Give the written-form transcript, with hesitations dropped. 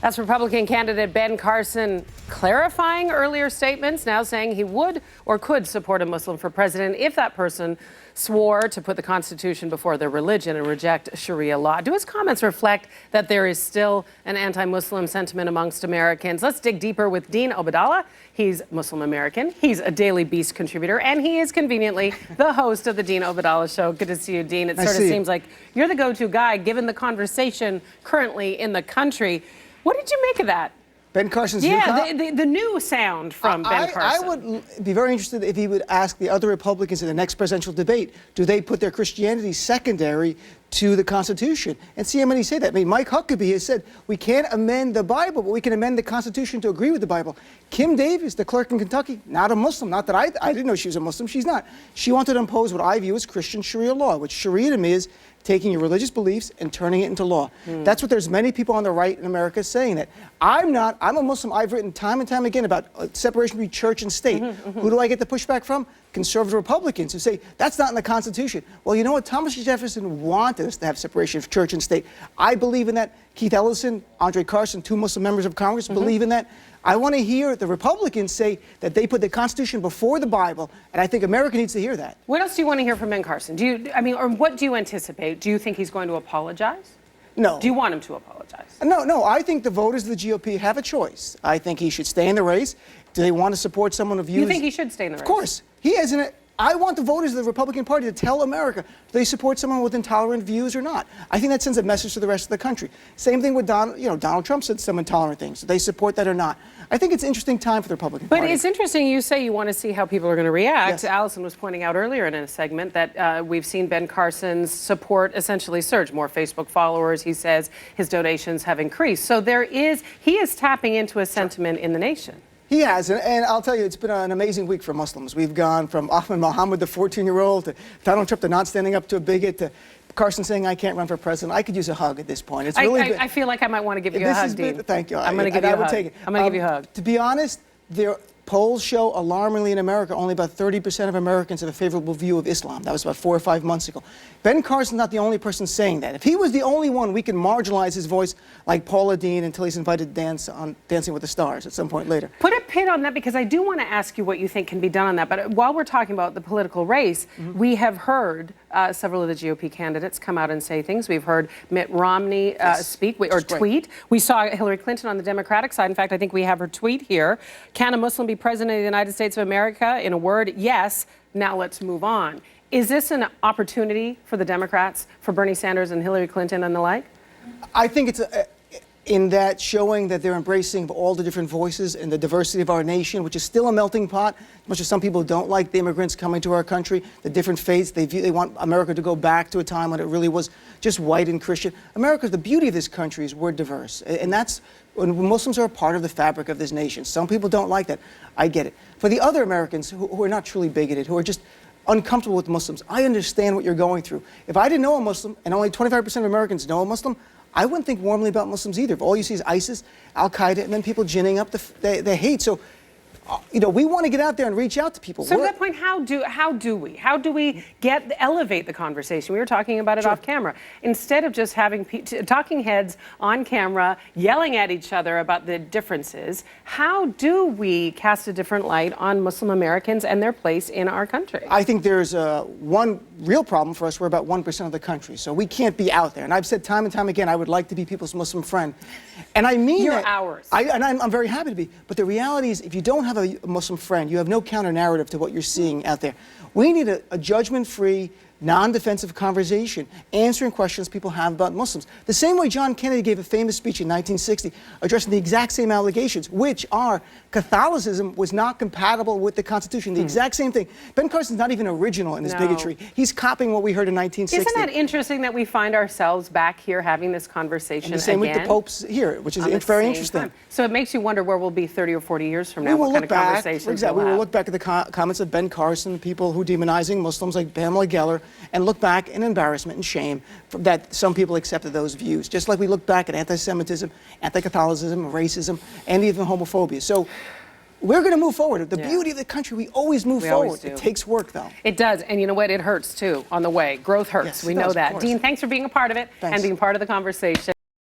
That's Republican candidate Ben Carson clarifying earlier statements, now saying he would or could support a Muslim for president if that person swore to put the Constitution before their religion and reject Sharia law. Do his comments reflect that there is still an anti-Muslim sentiment amongst Americans? Let's dig deeper with Dean Obeidallah. He's Muslim American. He's a Daily Beast contributor, and he is conveniently the host of the Dean Obeidallah Show. Good to see you, Dean. It sort of seems like you're the go-to guy given the conversation currently in the country. What did you make of that? Ben Carson's the new sound from Ben Carson. I would be very interested if he would ask the other Republicans in the next presidential debate, do they put their Christianity secondary to the Constitution? And see how many say that. I mean, Mike Huckabee has said, we can't amend the Bible, but we can amend the Constitution to agree with the Bible. Kim Davis, the clerk in Kentucky, not a Muslim. Not that I didn't know she was a Muslim. She's not. She wanted to impose what I view as Christian Sharia law, which Sharia to me is taking your religious beliefs and turning it into law. That's what there's many people on the right in America saying that. I'm not. I'm a Muslim. I've written time and time again about separation between church and state. Who do I get the pushback from? Conservative Republicans who say, that's not in the Constitution. Well, you know what? Thomas Jefferson wanted us to have separation of church and state. I believe in that. Keith Ellison, Andre Carson, two Muslim members of Congress believe in that. I want to hear the Republicans say that they put the Constitution before the Bible, and I think America needs to hear that. What else do you want to hear from Ben Carson? Or what do you anticipate? Do you think he's going to apologize? No. Do you want him to apologize? No. I think the voters of the GOP have a choice. I think he should stay in the race. Do they want to support someone of views? You think he should stay in the race? Of course. He hasn't. I want the voters of the Republican Party to tell America, do they support someone with intolerant views or not? I think that sends a message to the rest of the country. Same thing with Donald Trump said some intolerant things. Do they support that or not? I think it's an interesting time for the Republican Party. But it's interesting you say you want to see how people are going to react. Yes. Allison was pointing out earlier in a segment that we've seen Ben Carson's support essentially surge. More Facebook followers, he says his donations have increased. So he is tapping into a sentiment in the nation. He has, and I'll tell you, it's been an amazing week for Muslims. We've gone from Ahmed Mohammed, the 14-year-old, to Donald Trump, to not standing up to a bigot, to Carson saying, I can't run for president. I could use a hug at this point. It's really I feel like I might want to give you a hug, Dean. Thank you. I'm going to give you a hug. Take it. I'm going to give you a hug. To be honest, polls show alarmingly in America, only about 30% of Americans have a favorable view of Islam. That was about 4 or 5 months ago. Ben Carson's not the only person saying that. If he was the only one, we can marginalize his voice like Paula Dean until he's invited to dance on Dancing with the Stars at some point later. Put a pin on that, because I do want to ask you what you think can be done on that. But while we're talking about the political race, we have heard several of the GOP candidates come out and say things. We've heard Mitt Romney speak or tweet. We saw Hillary Clinton on the Democratic side. In fact, I think we have her tweet here. Can a Muslim be president of the United States of America? In a word, yes. Now let's move on. Is this an opportunity for the Democrats, for Bernie Sanders and Hillary Clinton and the like? I think it's in that showing that they're embracing all the different voices and the diversity of our nation, which is still a melting pot, much as some people don't like the immigrants coming to our country, the different faiths. They want America to go back to a time when it really was just white and Christian. America, the beauty of this country is we're diverse. And that's when Muslims are a part of the fabric of this nation. Some people don't like that. I get it. For the other Americans who are not truly bigoted, who are just uncomfortable with Muslims, I understand what you're going through. If I didn't know a Muslim, and only 25% of Americans know a Muslim, I wouldn't think warmly about Muslims either. If all you see is ISIS, Al-Qaeda, and then people ginning up the hate. So, we want to get out there and reach out to people. So at that point, how do we elevate the conversation? We were talking about it off camera. Instead of just having talking heads on camera yelling at each other about the differences, how do we cast a different light on Muslim Americans and their place in our country? I think there's one real problem for us. We're about 1% of the country, so we can't be out there. And I've said time and time again, I would like to be people's Muslim friend. And I mean You're that. ours. I'm very happy to be. But the reality is, if you don't have a Muslim friend, you have no counter-narrative to what you're seeing out there. We need a judgment-free, non-defensive conversation, answering questions people have about Muslims. The same way John Kennedy gave a famous speech in 1960 addressing the exact same allegations, which are Catholicism was not compatible with the Constitution. The exact same thing. Ben Carson's not even original in his bigotry. He's copying what we heard in 1960. Isn't that interesting that we find ourselves back here having this conversation and the same again? with the popes here, which is very interesting. Time. So it makes you wonder where we'll be 30 or 40 years from now. What kind of conversations exactly. We will look back at the comments of Ben Carson, people who demonizing Muslims like Pamela Geller, and look back in embarrassment and shame that some people accepted those views, just like we look back at anti-Semitism, anti-Catholicism, racism, and even homophobia. So we're going to move forward. The beauty of the country, we always move forward. It takes work, though. It does. And you know what? It hurts, too, on the way. Growth hurts. Yes, we know that. Dean, thanks for being a part of it and being part of the conversation.